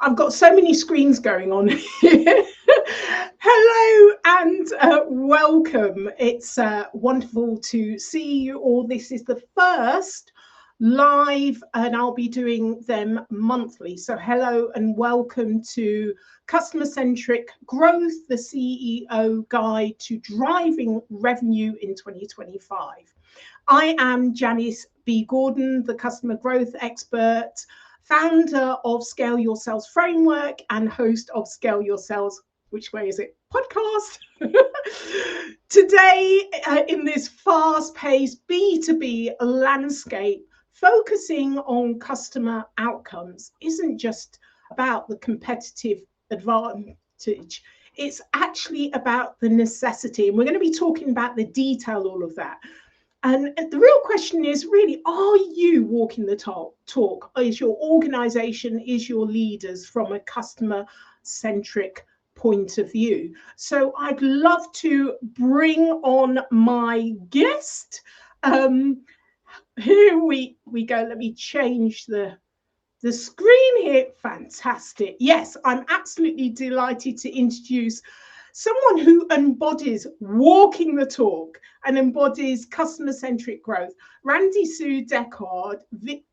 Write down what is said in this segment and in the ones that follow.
I've got so many screens going on here. Hello and welcome. It's wonderful to see you all. This is the first live, and I'll be doing them monthly. So hello and welcome to Customer-Centric Growth, the CEO Guide to Driving Revenue in 2025. I am Janice B. Gordon, the Customer Growth Expert, founder of Scale Your Sales Framework and host of Scale Your Sales, which way is it, podcast. Today, in this fast-paced B2B landscape, focusing on customer outcomes isn't just about the competitive advantage. It's actually about the necessity. And we're going to be talking about the detail, all of that. And the real question is really, are you walking the talk? Is your organization, is your leaders from a customer-centric point of view? So I'd love to bring on my guest. Here we go. Let me change the screen here. Fantastic. Yes, I'm absolutely delighted to introduce someone who embodies walking the talk and embodies customer-centric growth. Randi-Sue Deckard,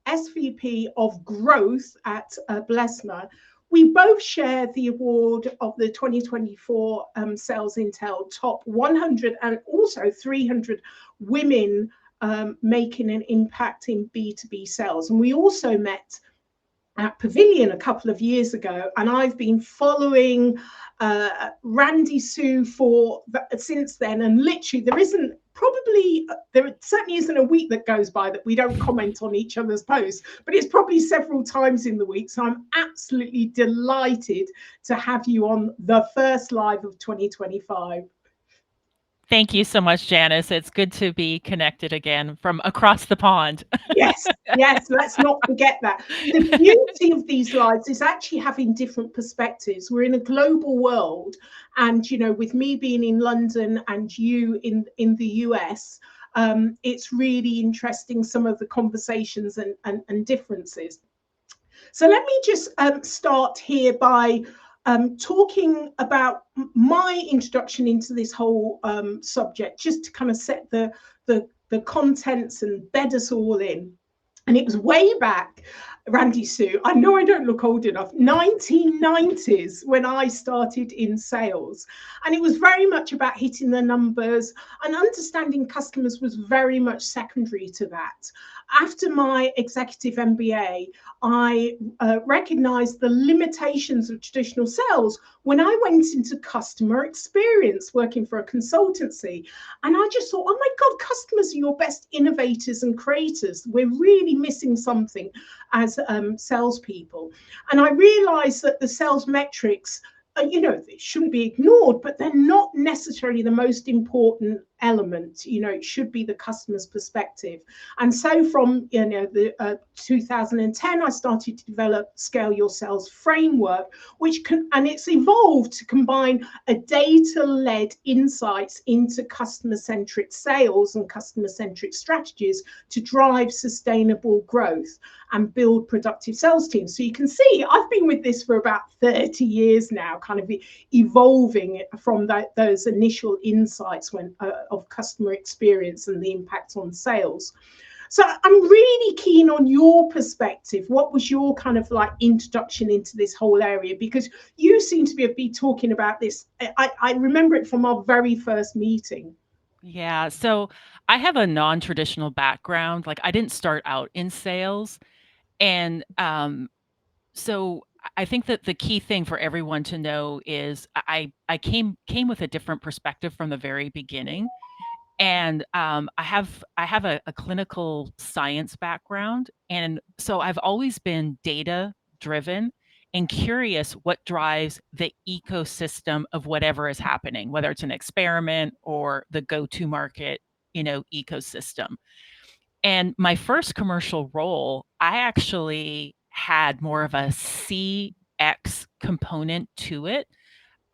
SVP of Growth at BESLER. We both share the award of the 2024 Sales Intel Top 100 and also 300 women making an impact in B2B sales. And we also met at Pavilion a couple of years ago, and I've been following Randi-Sue since then, and literally there certainly isn't a week that goes by that we don't comment on each other's posts, but it's probably several times in the week. So I'm absolutely delighted to have you on the first live of 2025. Thank you so much, Janice. It's good to be connected again from across the pond. Yes, let's not forget that. The beauty of these lives is actually having different perspectives. We're in a global world, and with me being in London and you in the US, it's really interesting, some of the conversations and differences. So let me just start here by talking about my introduction into this whole subject, just to kind of set the contents and bed us all in. And it was way back, Randi-Sue, I know I don't look old enough, 1990s when I started in sales. And it was very much about hitting the numbers, and understanding customers was very much secondary to that. After my executive MBA, I recognized the limitations of traditional sales when I went into customer experience, working for a consultancy. And I just thought, oh my God, customers are your best innovators and creators. We're really missing something as salespeople. And I realized that the sales metrics, they shouldn't be ignored, but they're not necessarily the most important element. It should be the customer's perspective. And so from the 2010, I started to develop Scale Your Sales Framework, and it's evolved to combine a data-led insights into customer-centric sales and customer-centric strategies to drive sustainable growth and build productive sales teams. So you can see I've been with this for about 30 years now, kind of evolving from those initial insights of customer experience and the impact on sales. So I'm really keen on your perspective. What was your kind of like introduction into this whole area? Because you seem to be talking about this. I remember it from our very first meeting. Yeah, so I have a non-traditional background. Like, I didn't start out in sales. And so I think that the key thing for everyone to know is I came with a different perspective from the very beginning. And I have a clinical science background, and so I've always been data driven and curious what drives the ecosystem of whatever is happening, whether it's an experiment or the go-to market, ecosystem. And my first commercial role, I actually had more of a CX component to it.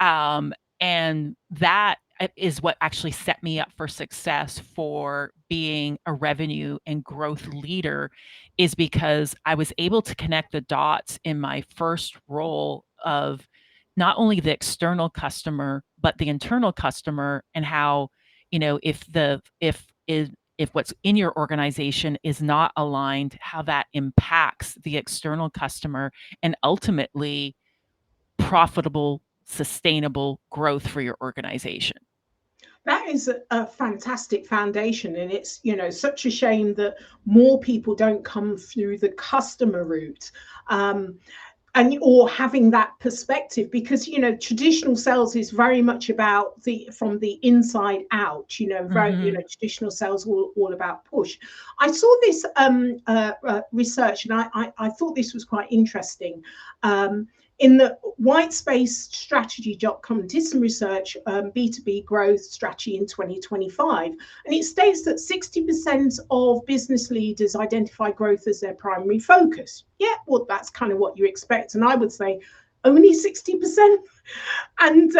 And that is what actually set me up for success for being a revenue and growth leader is because I was able to connect the dots in my first role of not only the external customer, but the internal customer, and how, if what's in your organization is not aligned, how that impacts the external customer and ultimately profitable, sustainable growth for your organization. That is a fantastic foundation, and it's such a shame that more people don't come through the customer route, and or having that perspective, because traditional sales is very much about from the inside out. Traditional sales all about push. I saw this research, and I thought this was quite interesting. In the whitespacestrategy.com, did some research, B2B growth strategy in 2025, and it states that 60% of business leaders identify growth as their primary focus. Yeah, well, that's kind of what you expect, and I would say only 60%. And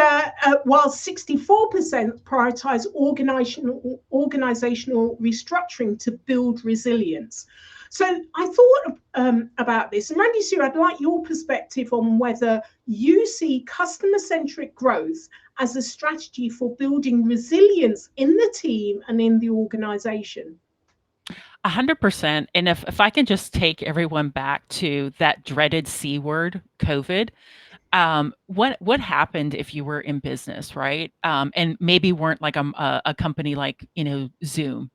while 64% prioritize organizational restructuring to build resilience. So I thought about this, and Randi-Sue, I'd like your perspective on whether you see customer-centric growth as a strategy for building resilience in the team and in the organization. 100%. And if I can just take everyone back to that dreaded C word, COVID, what happened if you were in business, right? And maybe weren't like a company like, Zoom.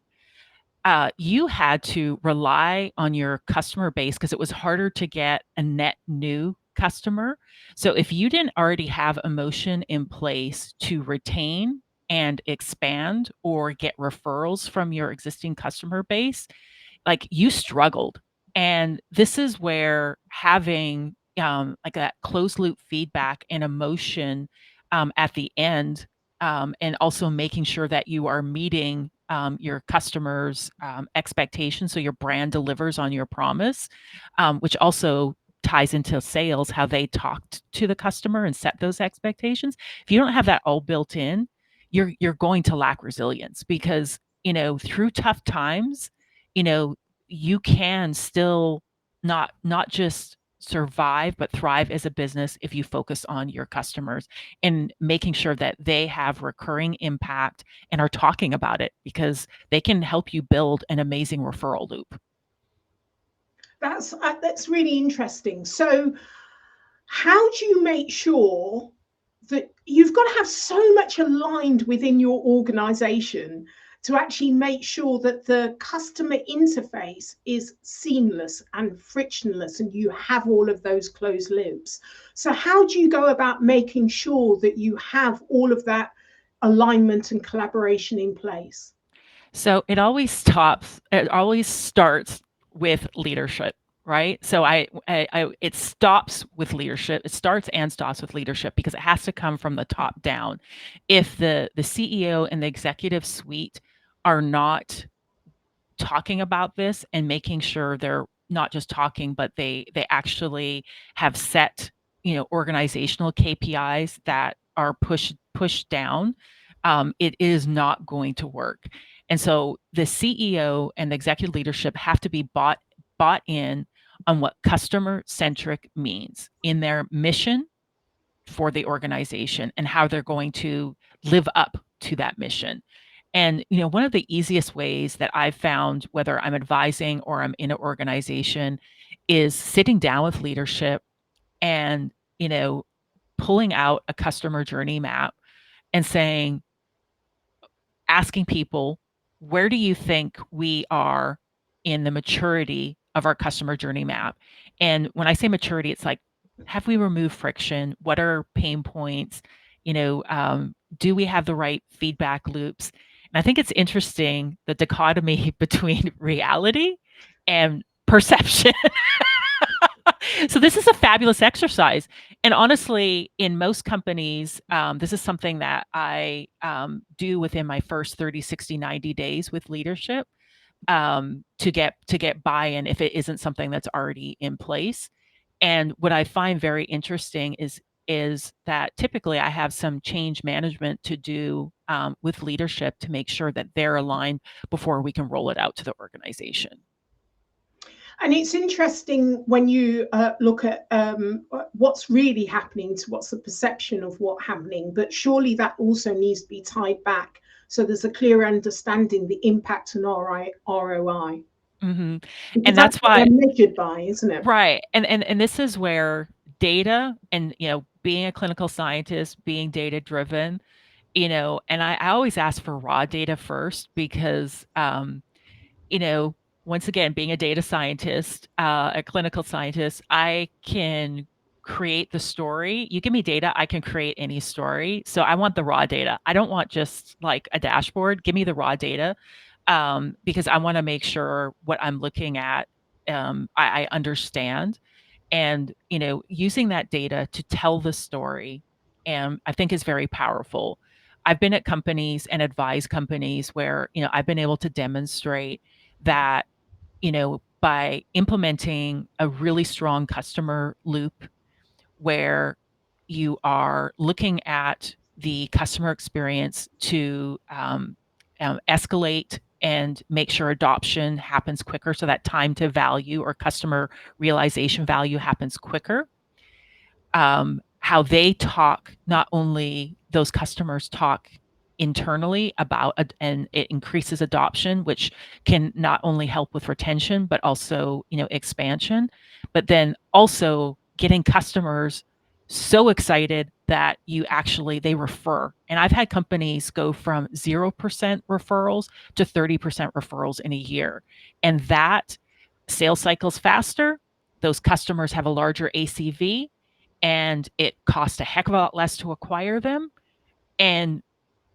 You had to rely on your customer base because it was harder to get a net new customer. So if you didn't already have a motion in place to retain and expand or get referrals from your existing customer base, like, you struggled. And this is where having like that closed loop feedback and emotion at the end, and also making sure that you are meeting your customers' expectations, so your brand delivers on your promise, which also ties into sales, how they talked to the customer and set those expectations. If you don't have that all built in, you're going to lack resilience, because through tough times, you can still not just survive but thrive as a business if you focus on your customers and making sure that they have recurring impact and are talking about it, because they can help you build an amazing referral loop. That's really interesting. So how do you make sure that you've got to have so much aligned within your organization to actually make sure that the customer interface is seamless and frictionless and you have all of those closed loops? So how do you go about making sure that you have all of that alignment and collaboration in place? So it always starts with leadership, right? So it stops with leadership. It starts and stops with leadership because it has to come from the top down. If the CEO and the executive suite are not talking about this and making sure they're not just talking, but they actually have set, organizational KPIs that are pushed down, it is not going to work. And so the CEO and the executive leadership have to be bought in on what customer-centric means in their mission for the organization and how they're going to live up to that mission. And one of the easiest ways that I've found, whether I'm advising or I'm in an organization, is sitting down with leadership and pulling out a customer journey map and asking people, where do you think we are in the maturity of our customer journey map? And when I say maturity, it's like, have we removed friction? What are pain points? Do we have the right feedback loops? And I think it's interesting, the dichotomy between reality and perception. So this is a fabulous exercise. And honestly, in most companies, this is something that I do within my first 30, 60, 90 days with leadership, to get buy-in if it isn't something that's already in place. And what I find very interesting is is that typically I have some change management to do with leadership to make sure that they're aligned before we can roll it out to the organization. And it's interesting when you look at what's really happening to what's the perception of what's happening, but surely that also needs to be tied back so there's a clear understanding the impact on ROI. Mm-hmm. Because And that's what why they're measured by, isn't it? Right. And this is where data and, being a clinical scientist, being data driven, and I always ask for raw data first because, you know, once again, being a data scientist, a clinical scientist, I can create the story. You give me data, I can create any story. So I want the raw data. I don't want just like a dashboard. Give me the raw data, because I want to make sure what I'm looking at, I understand. And, using that data to tell the story, and I think is very powerful. I've been at companies and advised companies where, I've been able to demonstrate that, by implementing a really strong customer loop where you are looking at the customer experience to escalate and make sure adoption happens quicker so that time to value or customer realization value happens quicker. How they talk, not only those customers talk internally about and it increases adoption, which can not only help with retention but also expansion, but then also getting customers so excited that they refer. And I've had companies go from 0% referrals to 30% referrals in a year, and that sales cycles faster, those customers have a larger ACV, and it cost a heck of a lot less to acquire them. And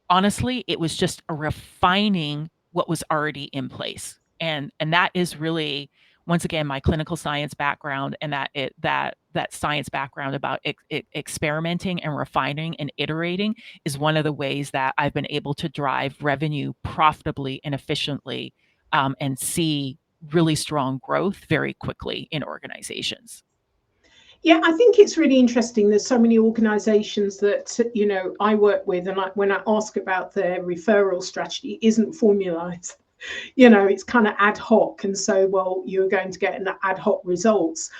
honestly, it was just a refining what was already in place. And that is really, once again, my clinical science background, and that science background about experimenting and refining and iterating is one of the ways that I've been able to drive revenue profitably and efficiently, and see really strong growth very quickly in organizations. Yeah, I think it's really interesting. There's so many organizations that, I work with, and when I ask about their referral strategy, it isn't formalized. It's kind of ad hoc. And so, well, you're going to get an ad hoc results.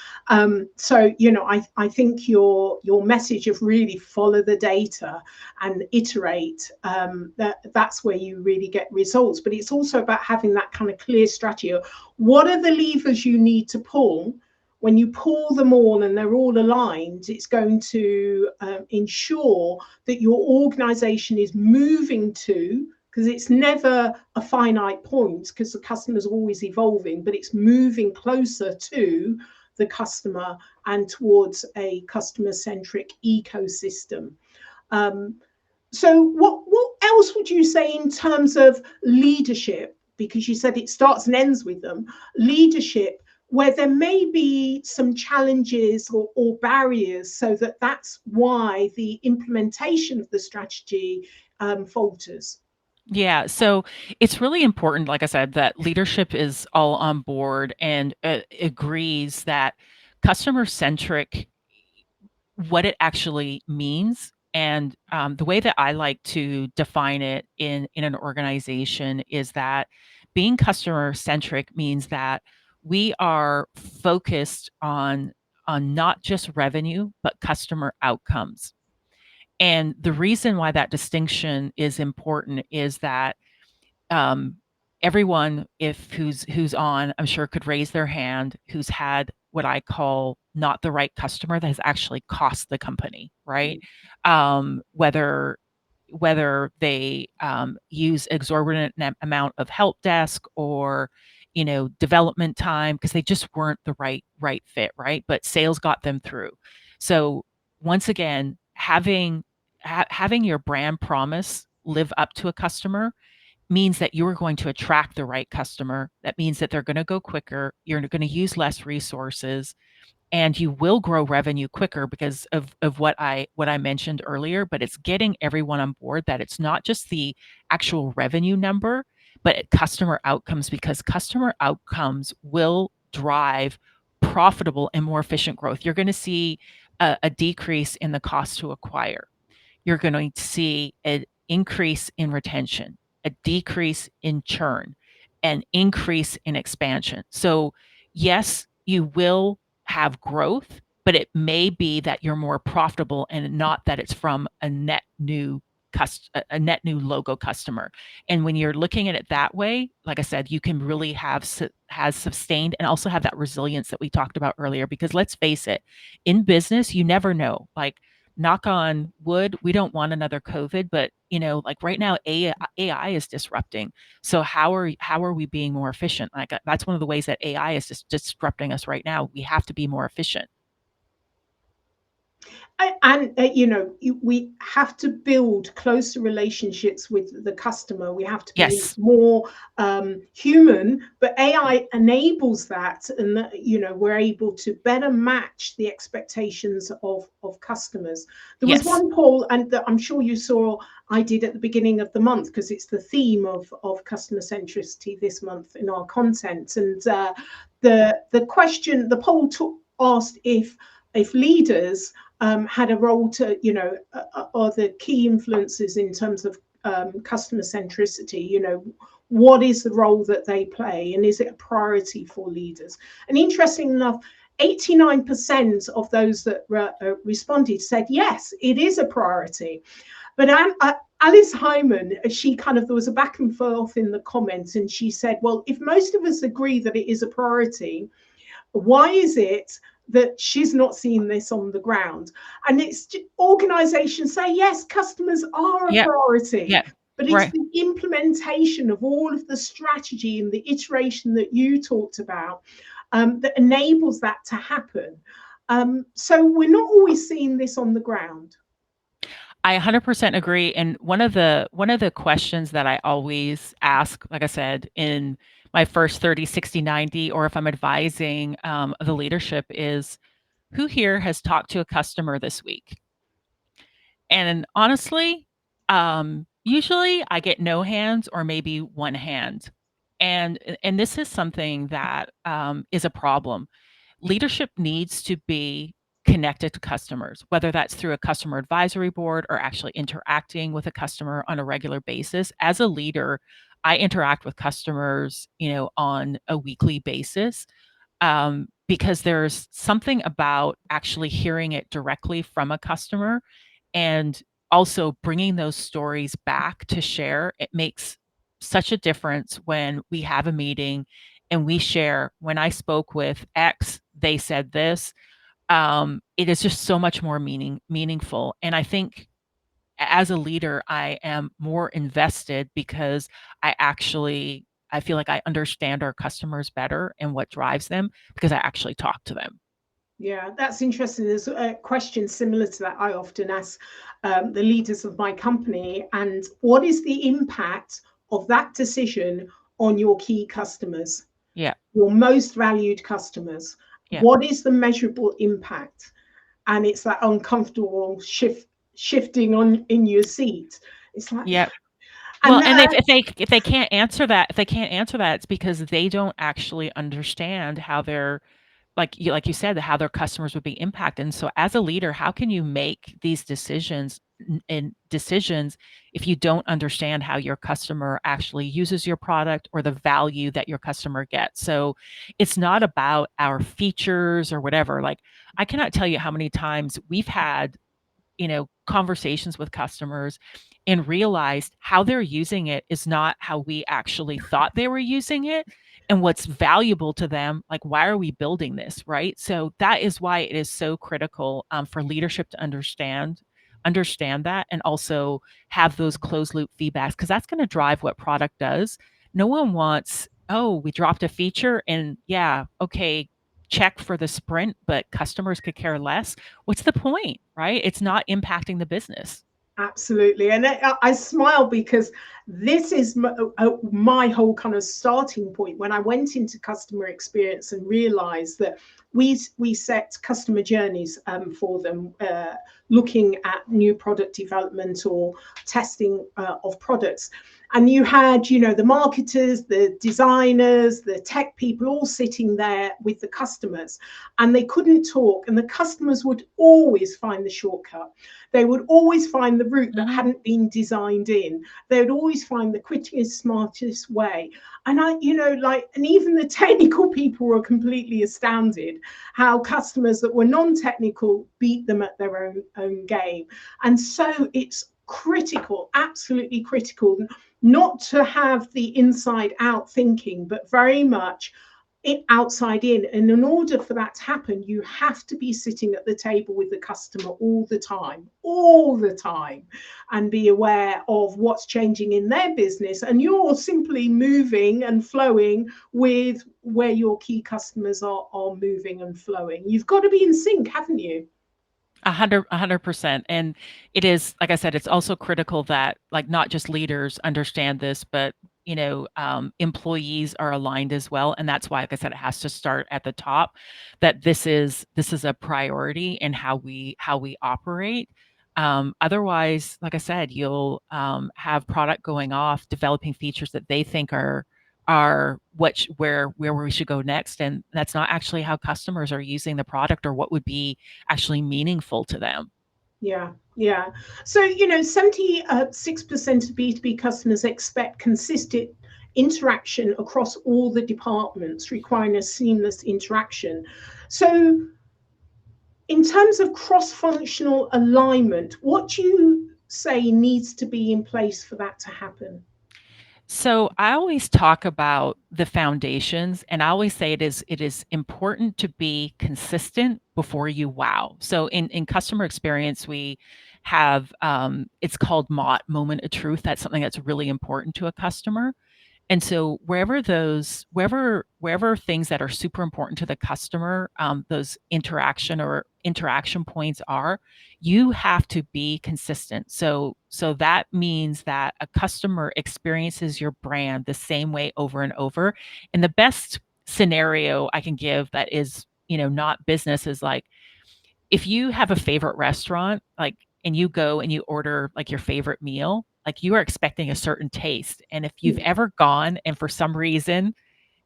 So, I think your message of really follow the data and iterate, that's where you really get results. But it's also about having that kind of clear strategy of what are the levers you need to pull. When you pull them all and they're all aligned, it's going to ensure that your organization is moving to, because it's never a finite point because the customer's always evolving, but it's moving closer to the customer and towards a customer-centric ecosystem. So what else would you say in terms of leadership? Because you said it starts and ends with them. Leadership, where there may be some challenges or barriers, so that's why the implementation of the strategy falters. Yeah, so it's really important, like I said, that leadership is all on board and agrees that customer-centric, what it actually means. And the way that I like to define it in an organization is that being customer-centric means that we are focused on not just revenue, but customer outcomes. And the reason why that distinction is important is that um, everyone, if who's on, I'm sure could raise their hand, who's had what I call not the right customer that has actually cost the company, right? Whether they use exorbitant amount of help desk or development time because they just weren't the right fit, right? But sales got them through. So once again, having your brand promise live up to a customer means that you are going to attract the right customer. That means that they're going to go quicker. You're going to use less resources, and you will grow revenue quicker because of what I mentioned earlier. But it's getting everyone on board that it's not just the actual revenue number, but customer outcomes, because customer outcomes will drive profitable and more efficient growth. You're going to see a decrease in the cost to acquire. You're going to see an increase in retention, a decrease in churn, an increase in expansion. So, yes, you will have growth, but it may be that you're more profitable and not that it's from a net new logo customer. And when you're looking at it that way, like I said, you can really has sustained and also have that resilience that we talked about earlier. Because let's face it, in business, you never know. Like, knock on wood, we don't want another COVID, but like right now, AI is disrupting. So how are we being more efficient? Like, that's one of the ways that AI is just disrupting us right now. We have to be more efficient. And we have to build closer relationships with the customer. We have to be Yes. more human, but AI enables that, and we're able to better match the expectations of customers. There was Yes. one poll, and that I'm sure you saw, I did at the beginning of the month, because it's the theme of customer centricity this month in our content. And the question, the poll asked if leaders had a role to, are the key influences in terms of customer centricity. What is the role that they play, and is it a priority for leaders? And interesting enough, 89% of those that responded said yes, it is a priority. But Alice Hyman, there was a back and forth in the comments, and she said, well, if most of us agree that it is a priority, why is it that she's not seeing this on the ground? And it's organizations say, yes, customers are a priority, but it's the implementation of all of the strategy and the iteration that you talked about that enables that to happen. So we're not always seeing this on the ground. I 100% agree. And one of the questions that I always ask, like I said, in my first 30, 60, 90, or if I'm advising the leadership, is, who here has talked to a customer this week? And honestly, usually I get no hands or maybe one hand. And this is something that is a problem. Leadership needs to be connected to customers, whether that's through a customer advisory board or actually interacting with a customer on a regular basis. As a leader, I interact with customers, on a weekly basis, because there's something about actually hearing it directly from a customer and also bringing those stories back to share. It makes such a difference when we have a meeting and we share, when I spoke with X, they said this. It is just so much more meaningful. And I think as a leader, I am more invested because I feel like I understand our customers better and what drives them because I actually talk to them. Yeah, that's interesting. There's a question similar to that I often ask the leaders of my company, and what is the impact of that decision on your key customers? Yeah. Your most valued customers. Yeah. What is the measurable impact? And it's that uncomfortable shifting in your seat. It's like, yeah. Well, and if they can't answer that, it's because they don't actually understand how they're, like you said, how their customers would be impacted. And so as a leader, how can you make these decisions if you don't understand how your customer actually uses your product or the value that your customer gets? So it's not about our features or whatever. Like, I cannot tell you how many times we've had, conversations with customers and realized how they're using it is not how we actually thought they were using it and what's valuable to them. Like, why are we building this, right? So that is why it is so critical for leadership to understand that, and also have those closed loop feedbacks, because that's going to drive what product does. No one wants, oh, we dropped a feature and yeah, okay, check for the sprint, but customers could care less. What's the point, right? It's not impacting the business. Absolutely. And I smile because This is my whole kind of starting point when I went into customer experience and realized that we set customer journeys for them, looking at new product development or testing of products. And you had, the marketers, the designers, the tech people all sitting there with the customers, and they couldn't talk. And the customers would always find the shortcut. They would always find the route that hadn't been designed in. They would always find the quickest, smartest way. And and even the technical people were completely astounded how customers that were non-technical beat them at their own game. And so it's critical, absolutely critical, not to have the inside out thinking, but very much it outside in. And in order for that to happen, you have to be sitting at the table with the customer all the time, and be aware of what's changing in their business. And you're simply moving and flowing with where your key customers are moving and flowing. You've got to be in sync, haven't you? 100%. And it is, like I said, it's also critical that not just leaders understand this, but employees are aligned as well. And that's why, like I said, it has to start at the top, that this is a priority in how we operate. Otherwise, like I said, you'll have product going off, developing features that they think are where we should go next, and that's not actually how customers are using the product or what would be actually meaningful to them. Yeah. So 76% of B2B customers expect consistent interaction across all the departments, requiring a seamless interaction. So in terms of cross-functional alignment, what do you say needs to be in place for that to happen? So I always talk about the foundations, and I always say it is important to be consistent before you wow. So in customer experience, we have it's called MOT, moment of truth. That's something that's really important to a customer. And so wherever things that are super important to the customer, those interaction points are, you have to be consistent. So that means that a customer experiences your brand the same way over and over. And the best scenario I can give that is, not business, is like, if you have a favorite restaurant, and you go and you order your favorite meal, you are expecting a certain taste. And if you've ever gone and for some reason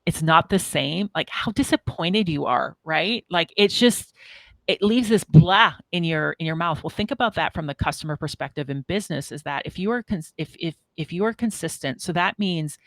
it's not the same, how disappointed you are, right? It leaves this blah in your mouth. Well, think about that from the customer perspective in business, is that if you are if you are consistent, so that means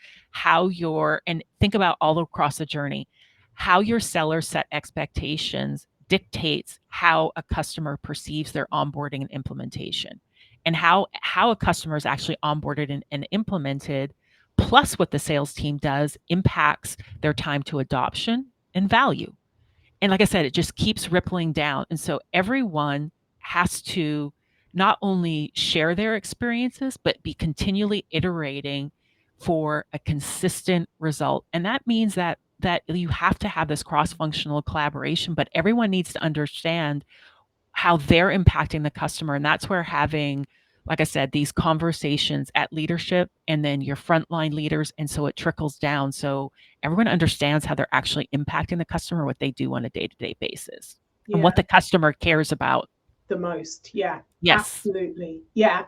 and think about all across the journey, how your sellers set expectations dictates how a customer perceives their onboarding and implementation, and how a customer is actually onboarded and implemented, plus what the sales team does impacts their time to adoption and value. And like I said, it just keeps rippling down. And so everyone has to not only share their experiences, but be continually iterating for a consistent result. And that means that you have to have this cross-functional collaboration, but everyone needs to understand how they're impacting the customer. And that's where having, like I said, these conversations at leadership and then your frontline leaders. And so it trickles down. So everyone understands how they're actually impacting the customer, what they do on a day-to-day basis, and what the customer cares about the most. Yeah. Yes. Absolutely. Yeah.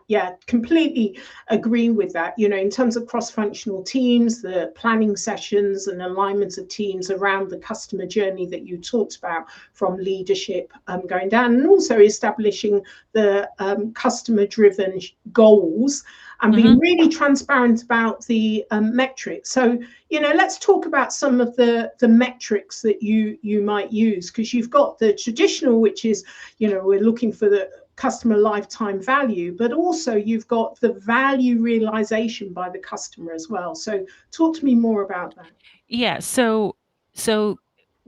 Completely agree with that. In terms of cross-functional teams, the planning sessions and alignment of teams around the customer journey that you talked about, from leadership going down, and also establishing the customer-driven goals and being really transparent about the metrics. So, let's talk about some of the metrics that you might use, because you've got the traditional, which is, we're looking for the customer lifetime value, but also you've got the value realization by the customer as well. So talk to me more about that. Yeah. So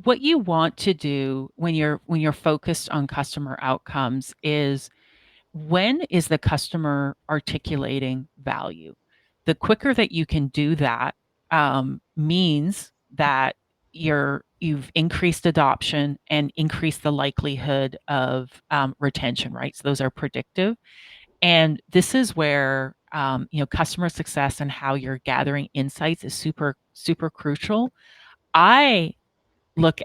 what you want to do when you're focused on customer outcomes is, when is the customer articulating value? The quicker that you can do that means that you've increased adoption and increased the likelihood of retention, right? So those are predictive. And this is where customer success and how you're gathering insights is super, super crucial. I want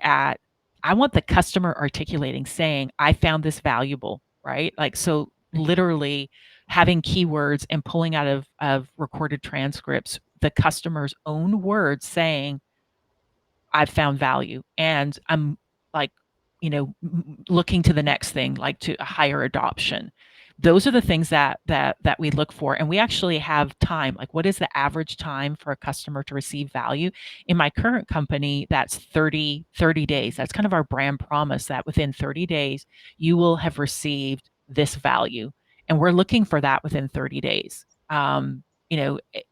the customer articulating, saying, I found this valuable, right? Like, so literally having keywords and pulling out of recorded transcripts, the customer's own words saying, I've found value and I'm like, looking to the next thing, like to a higher adoption. Those are the things that we look for. And we actually have time. Like, what is the average time for a customer to receive value? In my current company, that's 30 days. That's kind of our brand promise, that within 30 days, you will have received this value. And we're looking for that within 30 days.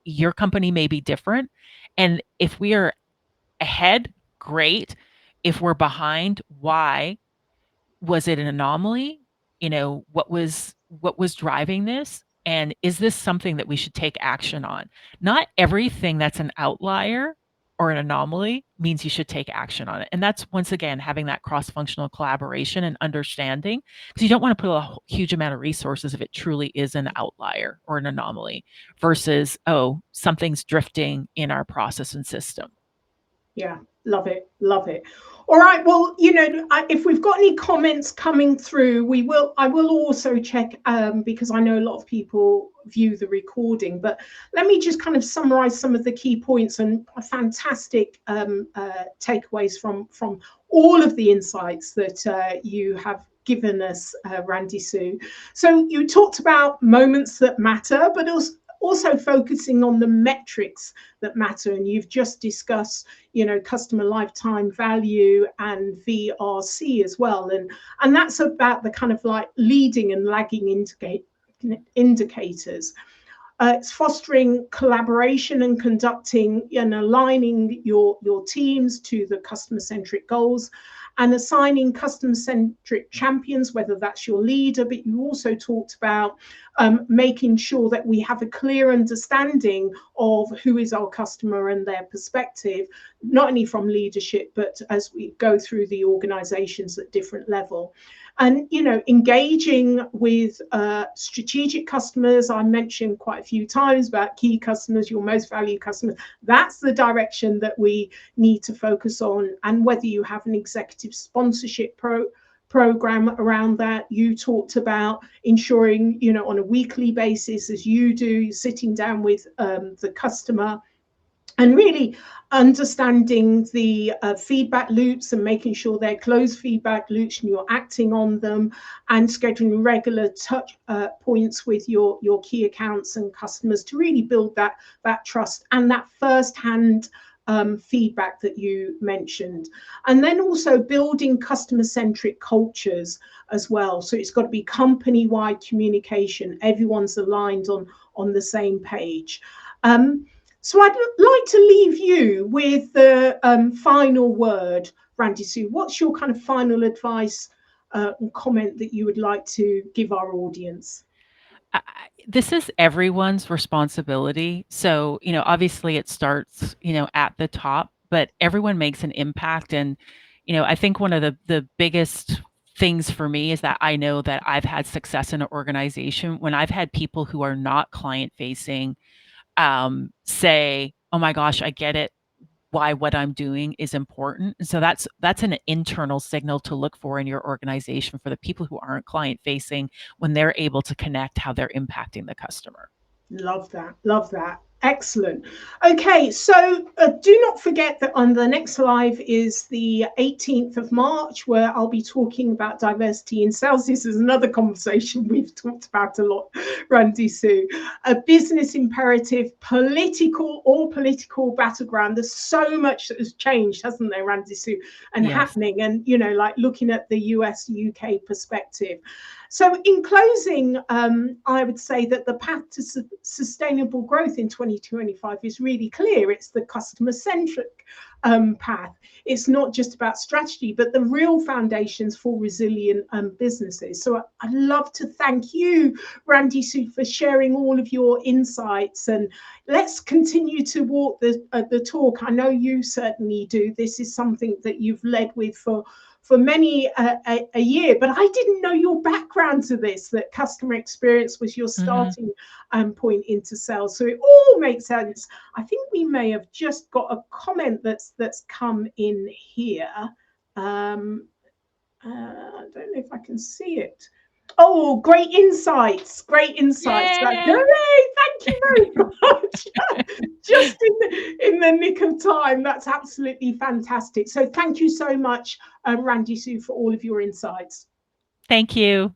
Your company may be different. And if we are ahead, great. If we're behind, why? Was it an anomaly? What was driving this? And is this something that we should take action on? Not everything that's an outlier or an anomaly means you should take action on it. And that's, once again, having that cross-functional collaboration and understanding, because you don't want to put a huge amount of resources if it truly is an outlier or an anomaly versus, oh, something's drifting in our process and system. Yeah, love it. Love it. All right. Well, if we've got any comments coming through, I will also check because I know a lot of people view the recording, but let me just kind of summarize some of the key points and fantastic takeaways from all of the insights that you have given us, Randi-Sue. So you talked about moments that matter, but also focusing on the metrics that matter. And you've just discussed, customer lifetime value and VRC as well. And that's about the kind of like leading and lagging indicators. It's fostering collaboration and conducting and aligning your teams to the customer-centric goals, and assigning customer-centric champions, whether that's your leader, but you also talked about making sure that we have a clear understanding of who is our customer and their perspective, not only from leadership, but as we go through the organizations at different level. And, engaging with strategic customers, I mentioned quite a few times about key customers, your most valued customers. That's the direction that we need to focus on. And whether you have an executive sponsorship program around that, you talked about ensuring, on a weekly basis, as you do, sitting down with the customer and really understanding the feedback loops and making sure they're closed feedback loops and you're acting on them, and scheduling regular touch points with your key accounts and customers to really build that trust and that first-hand feedback that you mentioned. And then also building customer-centric cultures as well. So it's got to be company-wide communication. Everyone's aligned on the same page. So I'd like to leave you with the final word, Randi-Sue. What's your kind of final advice and comment that you would like to give our audience? This is everyone's responsibility. So, obviously it starts, at the top, but everyone makes an impact. And, I think one of the biggest things for me is that I know that I've had success in an organization when I've had people who are not client facing say, oh my gosh, I get it, why what I'm doing is important. And so that's an internal signal to look for in your organization for the people who aren't client facing, when they're able to connect how they're impacting the customer. Love that. Love that. Excellent. Okay, so do not forget that on the next live is the 18th of March, where I'll be talking about diversity in sales. This is another conversation we've talked about a lot, Randi-Sue. A business imperative, political battleground. There's so much that has changed, hasn't there, Randi-Sue, and Yes. happening, and like looking at the US, UK perspective. So in closing, I would say that the path to sustainable growth in 2025 is really clear. It's the customer-centric path. It's not just about strategy, but the real foundations for resilient businesses. So I'd love to thank you, Randi-Sue, for sharing all of your insights. And let's continue to walk the talk. I know you certainly do. This is something that you've led with for for many a year. But I didn't know your background to this, that customer experience was your starting point into sales. So it all makes sense. I think we may have just got a comment that's come in here. I don't know if I can see it. Oh, great insights. Great insights. Thank you very much. Just in the nick of time. That's absolutely fantastic. So thank you so much, Randi-Sue, for all of your insights. Thank you.